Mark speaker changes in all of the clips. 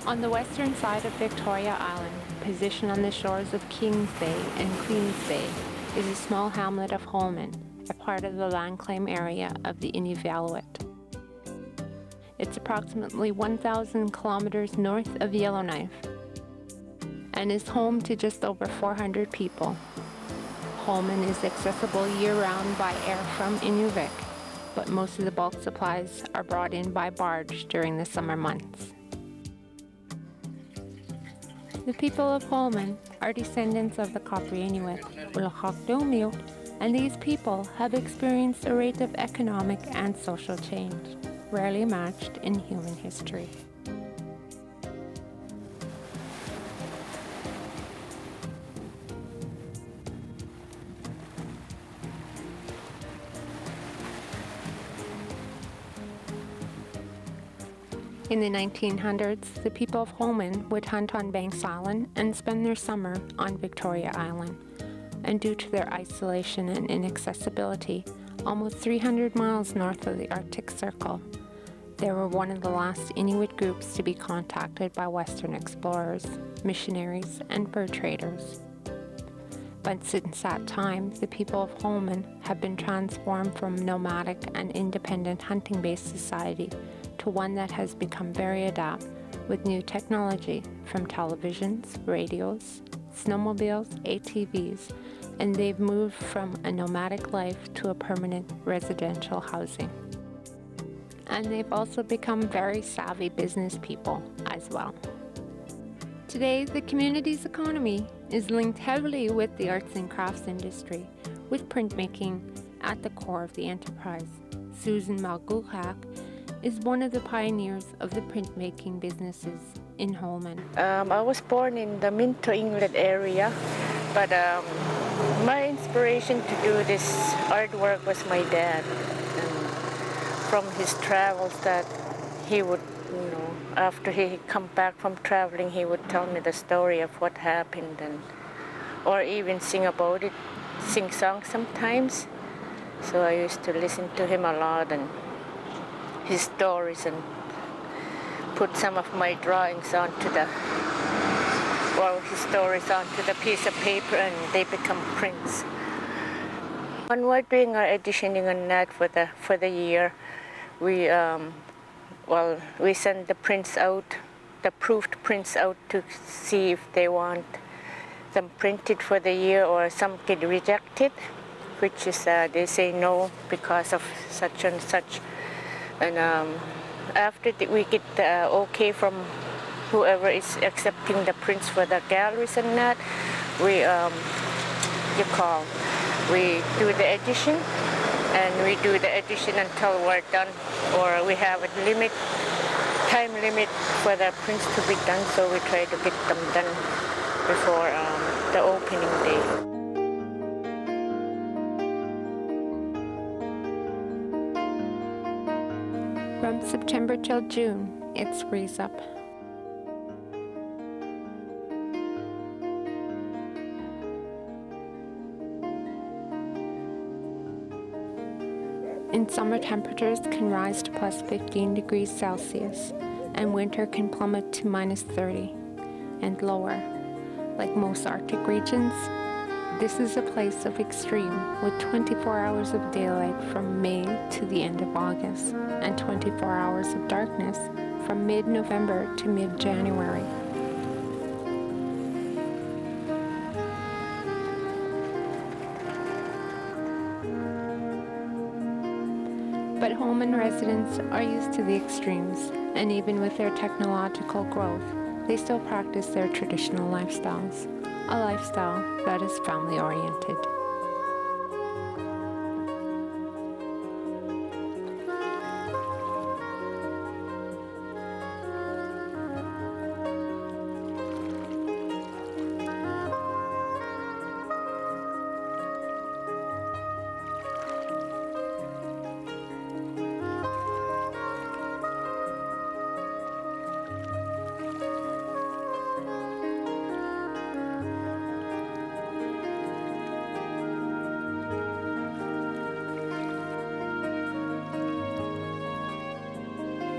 Speaker 1: On the western side of Victoria Island, positioned on the shores of Kings Bay and Queens Bay, is a small hamlet of Holmen, a part of the land claim area of the Inuvialuit. It's approximately 1,000 kilometers north of Yellowknife and is home to just over 400 people. Holmen is accessible year-round by air from Inuvik, but most of the bulk supplies are brought in by barge during the summer months. The people of Holmen are descendants of the Inuvialuit, Ulukhaktok, and these people have experienced a rate of economic and social change, rarely matched in human history. In the 1900s, the people of Holmen would hunt on Banks Island and spend their summer on Victoria Island. And due to their isolation and inaccessibility, almost 300 miles north of the Arctic Circle, they were one of the last Inuit groups to be contacted by Western explorers, missionaries, and fur traders. But since that time, the people of Holmen have been transformed from nomadic and independent hunting-based society to one that has become very adept with new technology from televisions, radios, snowmobiles, ATVs, and they've moved from a nomadic life to a permanent residential housing. And they've also become very savvy business people as well. Today, the community's economy is linked heavily with the arts and crafts industry, with printmaking at the core of the enterprise. Susan Malguhak is one of the pioneers of the printmaking businesses in Holmen.
Speaker 2: I was born in the Minto, England area, but my inspiration to do this artwork was my dad. And from his travels that he would, after he come back from traveling, he would tell me the story of what happened, and or even sing about it, sing songs sometimes. So I used to listen to him a lot and his stories, and put some of my drawings onto his stories onto the piece of paper, and they become prints. When we're doing our editioning on that for the year, we send the prints out, the proofed prints out, to see if they want them printed for the year, or some get rejected, which is they say no because of such and such. And after we get the okay from whoever is accepting the prints for the galleries and that, we do the edition, and we do the edition until we're done, or we have a time limit for the prints to be done, so we try to get them done before the opening day.
Speaker 1: From September till June, it frees up. In summer, temperatures can rise to plus 15 degrees Celsius, and winter can plummet to minus 30 and lower. Like most Arctic regions, this is a place of extreme, with 24 hours of daylight from May to the end of August, and 24 hours of darkness from mid-November to mid-January. But Holmen residents are used to the extremes, and even with their technological growth, they still practice their traditional lifestyles, a lifestyle that is family-oriented.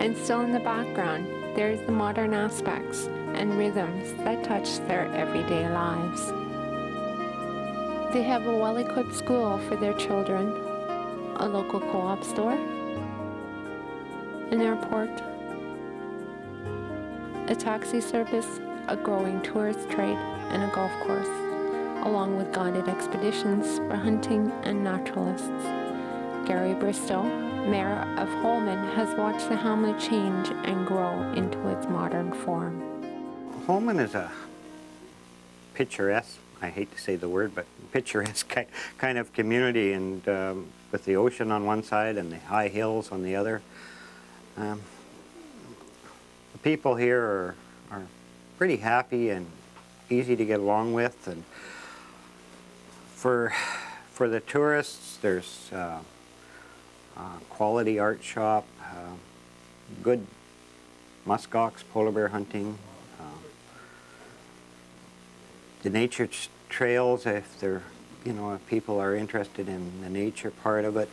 Speaker 1: And still in the background, there's the modern aspects and rhythms that touch their everyday lives. They have a well-equipped school for their children, a local co-op store, an airport, a taxi service, a growing tourist trade, and a golf course, along with guided expeditions for hunting and naturalists. Gary Bristow, Mayor of Holmen, has watched the hamlet change and grow into its modern form.
Speaker 3: Holmen is a picturesque, I hate to say the word, but picturesque kind of community, and with the ocean on one side and the high hills on the other. The people here are pretty happy and easy to get along with, and for the tourists, there's quality art shop, good muskox, polar bear hunting, the nature trails, if they're, if people are interested in the nature part of it,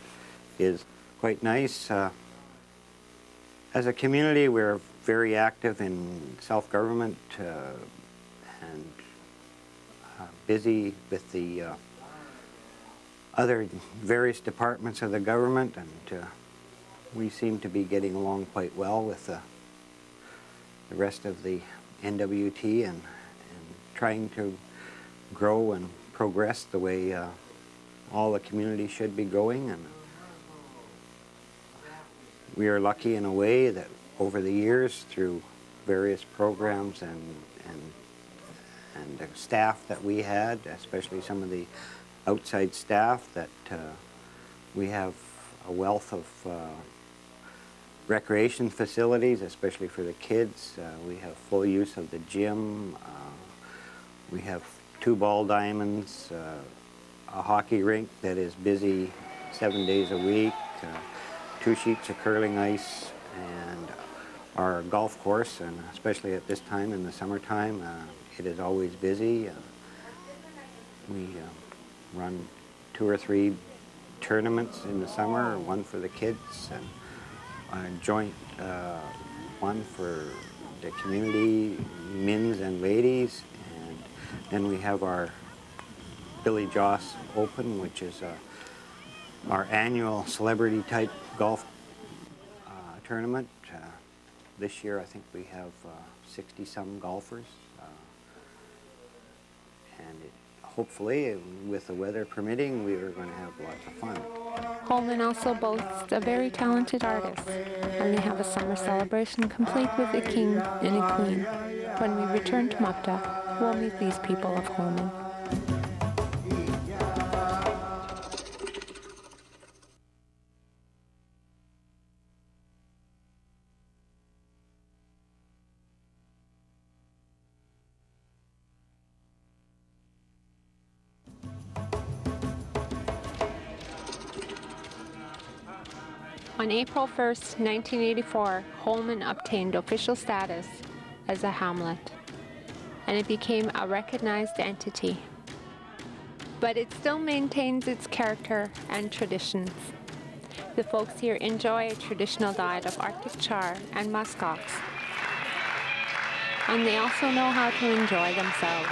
Speaker 3: is quite nice. As a community, we're very active in self-government and busy with the other various departments of the government, and we seem to be getting along quite well with the rest of the NWT and trying to grow and progress the way all the community should be going. And we are lucky in a way that over the years, through various programs and the staff that we had, especially some of the outside staff, that we have a wealth of recreation facilities, especially for the kids. We have full use of the gym. We have 2 ball diamonds, a hockey rink that is busy 7 days a week, 2 sheets of curling ice, and our golf course, and especially at this time in the summertime, it is always busy. We run 2 or 3 tournaments in the summer, one for the kids and a joint one for the community, men's and ladies. And then we have our Billy Joss Open, which is our annual celebrity type golf tournament. This year I think we have 60-some golfers, and hopefully, with the weather permitting, we are going to have lots of fun.
Speaker 1: Holmen also boasts a very talented artist, and they have a summer celebration complete with a king and a queen. When we return to TAMAPTA, we'll meet these people of Holmen. On April 1st, 1984, Holmen obtained official status as a hamlet, and it became a recognized entity. But it still maintains its character and traditions. The folks here enjoy a traditional diet of Arctic char and muskox, and they also know how to enjoy themselves.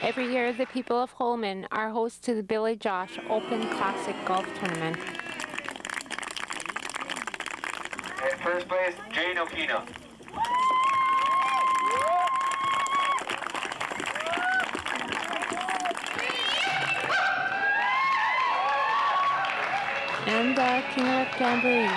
Speaker 1: Every year, the people of Holmen are host to the Billy Josh Open Classic Golf Tournament.
Speaker 4: In first place, Jane Okino.
Speaker 1: And King of Jamboree.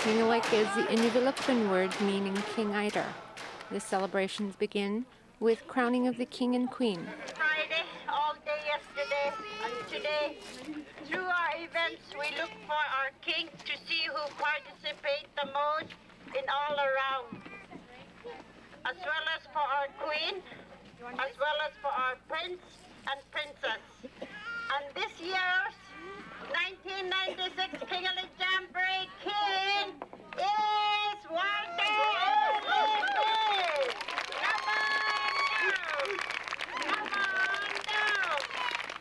Speaker 1: Inuvialuit is the Inuvialuit word meaning King Eider. The celebrations begin with crowning of the king and queen.
Speaker 5: Friday, all day yesterday and today. Through our events, we look for our king to see who participate the most in all around, as well as for our queen, as well as for our prince and princess. And this year's 1996 Kingalig Jamboree King is Walter Olympic! Come on down!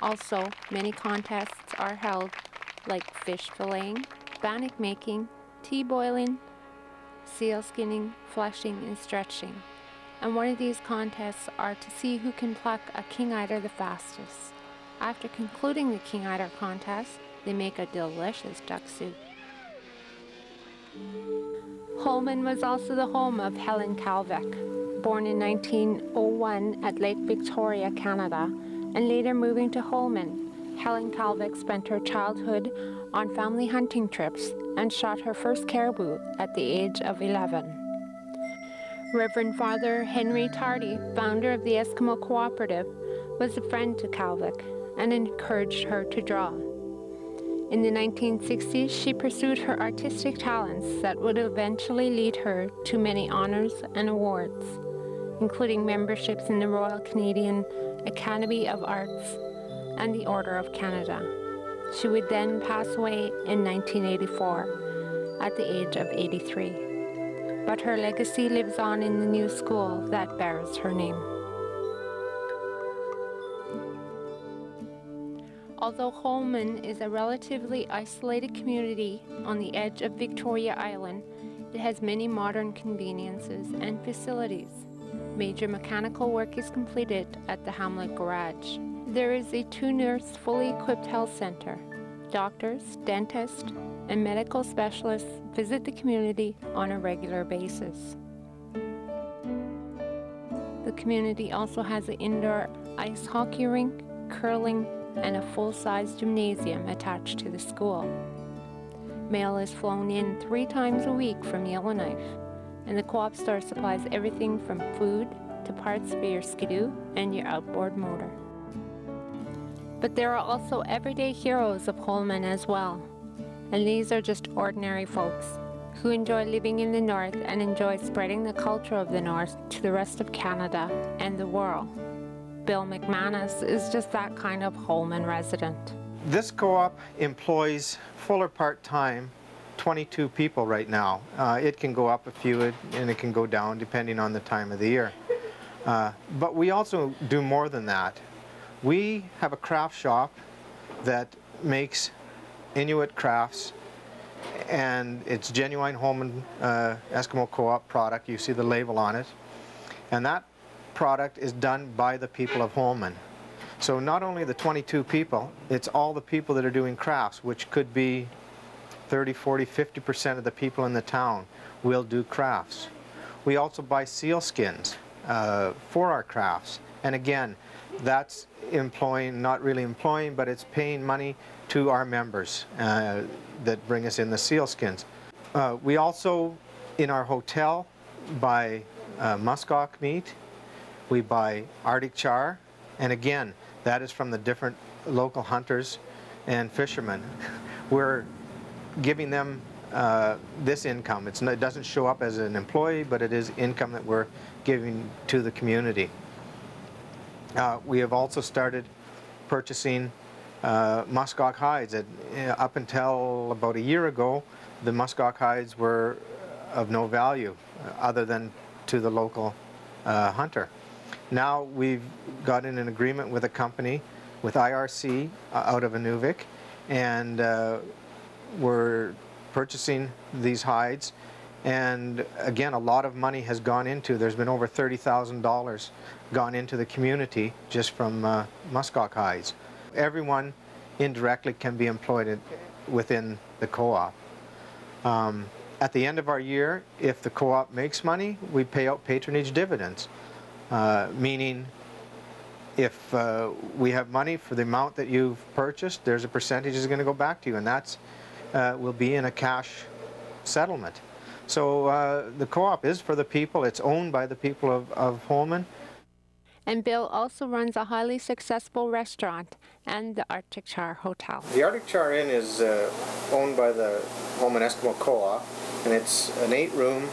Speaker 1: Also, many contests are held, like fish filleting, bannock making, tea boiling, seal skinning, fleshing, and stretching. And one of these contests are to see who can pluck a King Eider the fastest. After concluding the King Eider contest, they make a delicious duck soup. Holmen was also the home of Helen Kalvik, born in 1901 at Lake Victoria, Canada, and later moving to Holmen. Helen Kalvik spent her childhood on family hunting trips and shot her first caribou at the age of 11. Reverend Father Henry Tardy, founder of the Eskimo Cooperative, was a friend to Kalvik and encouraged her to draw. In the 1960s, she pursued her artistic talents that would eventually lead her to many honors and awards, including memberships in the Royal Canadian Academy of Arts and the Order of Canada. She would then pass away in 1984 at the age of 83. But her legacy lives on in the new school that bears her name. Although Holmen is a relatively isolated community on the edge of Victoria Island, it has many modern conveniences and facilities. Major mechanical work is completed at the Hamlet Garage. There is a 2-nurse fully equipped health center. Doctors, dentists, and medical specialists visit the community on a regular basis. The community also has an indoor ice hockey rink, curling, and a full-size gymnasium attached to the school. Mail is flown in 3 times a week from Yellowknife, and the co-op store supplies everything from food to parts for your skidoo and your outboard motor. But there are also everyday heroes of Holmen as well, and these are just ordinary folks who enjoy living in the North and enjoy spreading the culture of the North to the rest of Canada and the world. Bill McManus is just that kind of Holmen resident.
Speaker 6: This co-op employs full or part-time 22 people right now. It can go up a few and it can go down depending on the time of the year. But we also do more than that. We have a craft shop that makes Inuit crafts, and it's genuine Holmen Eskimo Co-op product. You see the label on it. And that product is done by the people of Holmen. So not only the 22 people, it's all the people that are doing crafts, which could be 30, 40, 50% of the people in the town will do crafts. We also buy seal skins for our crafts. And again, that's employing, not really employing, but it's paying money to our members that bring us in the seal skins. We also, in our hotel, buy muskox meat. We buy Arctic char, and again, that is from the different local hunters and fishermen. We're giving them this income. It doesn't show up as an employee, but it is income that we're giving to the community. We have also started purchasing muskox hides. Up until about a year ago, the muskox hides were of no value other than to the local hunter. Now we've gotten an agreement with a company, with IRC out of Inuvik, and we're purchasing these hides. And again, a lot of money has gone into, there's been over $30,000 gone into the community just from muskox hides. Everyone indirectly can be employed within the co-op. At the end of our year, if the co-op makes money, we pay out patronage dividends. Meaning if we have money for the amount that you've purchased, there's a percentage that's going to go back to you, and that's will be in a cash settlement. So the co-op is for the people. It's owned by the people of Holmen.
Speaker 1: And Bill also runs a highly successful restaurant and the Arctic Char Hotel.
Speaker 6: The Arctic Char Inn is owned by the Holmen Eskimo Co-op, and it's an 8-room,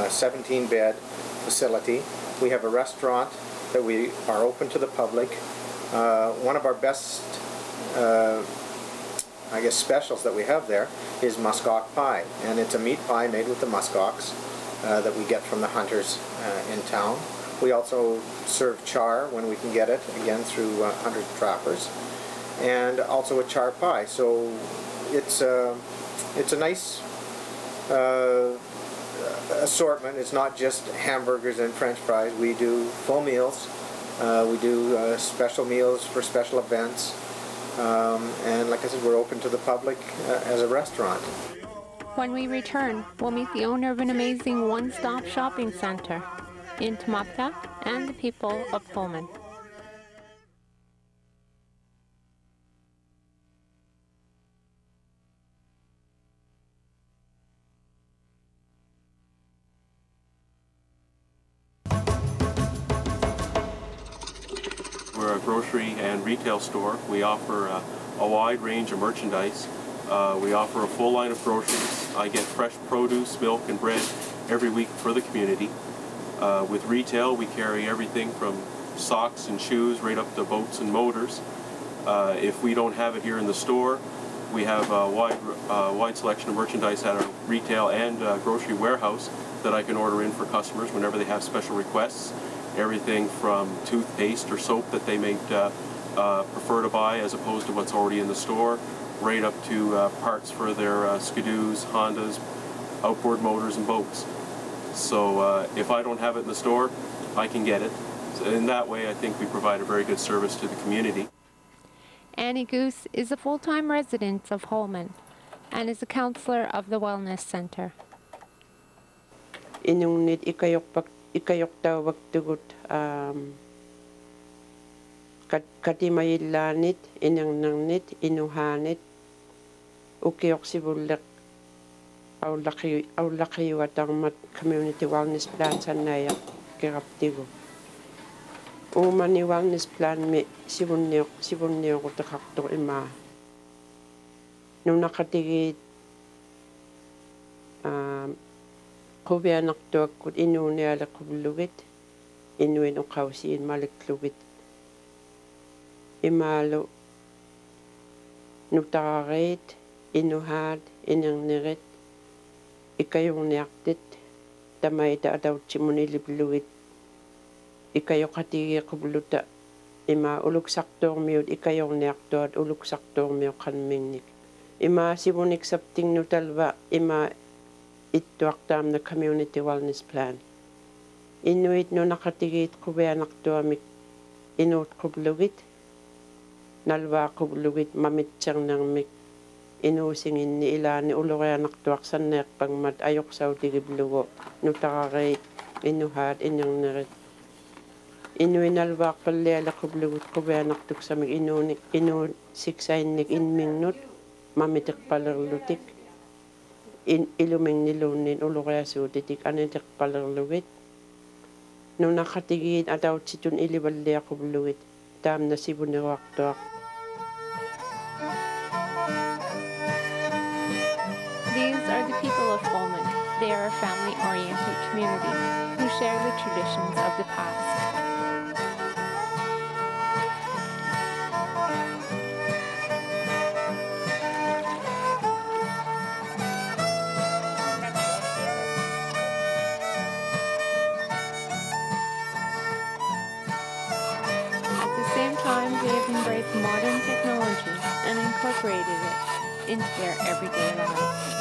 Speaker 6: 17-bed facility. We have a restaurant that we are open to the public. One of our best, I guess, specials that we have there is muskox pie, and it's a meat pie made with the muskox that we get from the hunters in town. We also serve char when we can get it, again through hunter trappers, and also a char pie. So it's a nice assortment. It's not just hamburgers and French fries. We do full meals. We do special meals for special events. And like I said, we're open to the public as a restaurant.
Speaker 1: When we return, we'll meet the owner of an amazing one-stop shopping center in TAMAPTA and the people of Holmen.
Speaker 7: We're a grocery and retail store. We offer a wide range of merchandise. We offer a full line of groceries. I get fresh produce, milk, and bread every week for the community. With retail, we carry everything from socks and shoes right up to boats and motors. If we don't have it here in the store, we have a wide selection of merchandise at our retail and grocery warehouse that I can order in for customers whenever they have special requests. Everything from toothpaste or soap that they may prefer to buy as opposed to what's already in the store, right up to parts for their skidoos, Hondas, outboard motors, and boats. So if I don't have it in the store, I can get it. So in that way, I think we provide a very good service to the community.
Speaker 1: Annie Goose is a full-time resident of Holmen and is a counselor of the Wellness Center.
Speaker 8: Inunit ikayok tawag tugut katimayillanit inangnangnit inuhanit ukiyok sibulak aulaki watangmat community wellness plan sanayak kiraptigo umani wellness plan me sibunniok Ulukhaktok ima nung nakatigit Inuvialuit kut Inuvialuit Inuvialuit maliklugit imalo nutararit inuhad inangnirit ikayong niaktit tamayda adaw chimunilibluit ikayong katigi kubluta ima Ulukhaktok miud ikayong niaktot Ulukhaktok miud kanmingnik ima sibunik sapting nutalwa ima ittuaqtaam the community wellness plan. Inuit no nakatigit kubeanaktuamik inut kublugit nalwa kublugit mamitsang nang mik inusingin ni ilani ulureanaktuak sannek pangmat ayok sautigiblugo nutakakait inuhad inyang narit. Inuinalwa kallela kublugut kubeanaktuk samik inu siksainik inmingnut mamitik palarlutik iluming nilunin ulureasu titik anitik palarluwit. Nung nakatigit ataw situn ilibalya kubluwit tam na sibuniwaktok.
Speaker 1: These are the people of Holmen. They are a family-oriented community who share the traditions of the past. They have embraced modern technology and incorporated it into their everyday lives.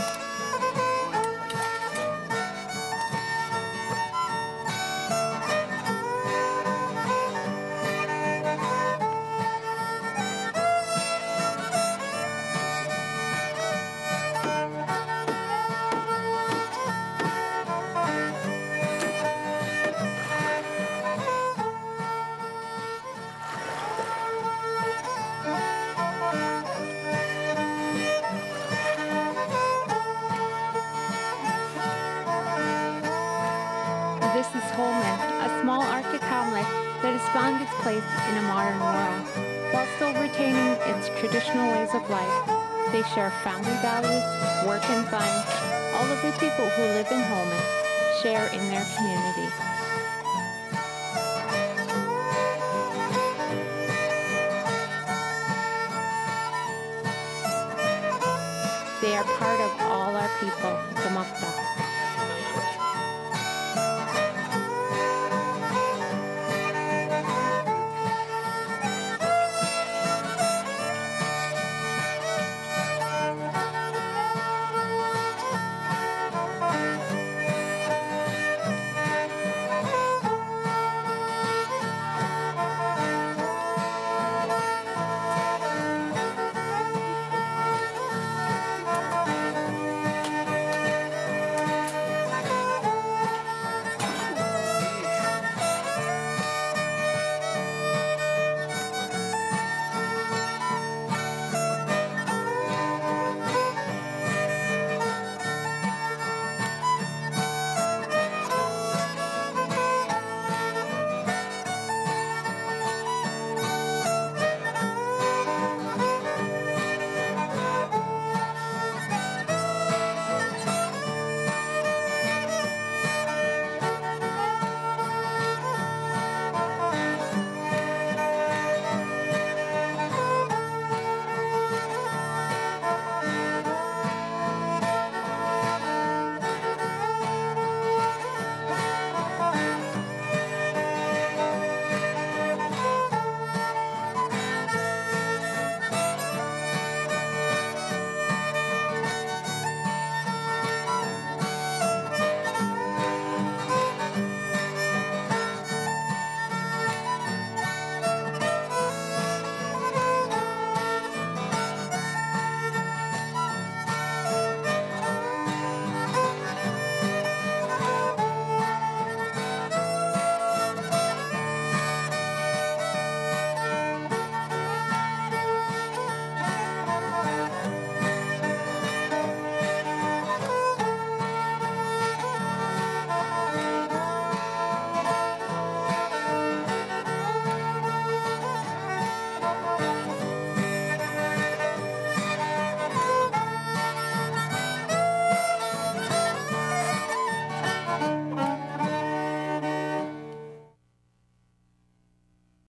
Speaker 1: found its place in a modern world. While still retaining its traditional ways of life, they share family values, work and fun. All of the people who live in Holmen share in their community. They are part of all our people, TAMAPTA.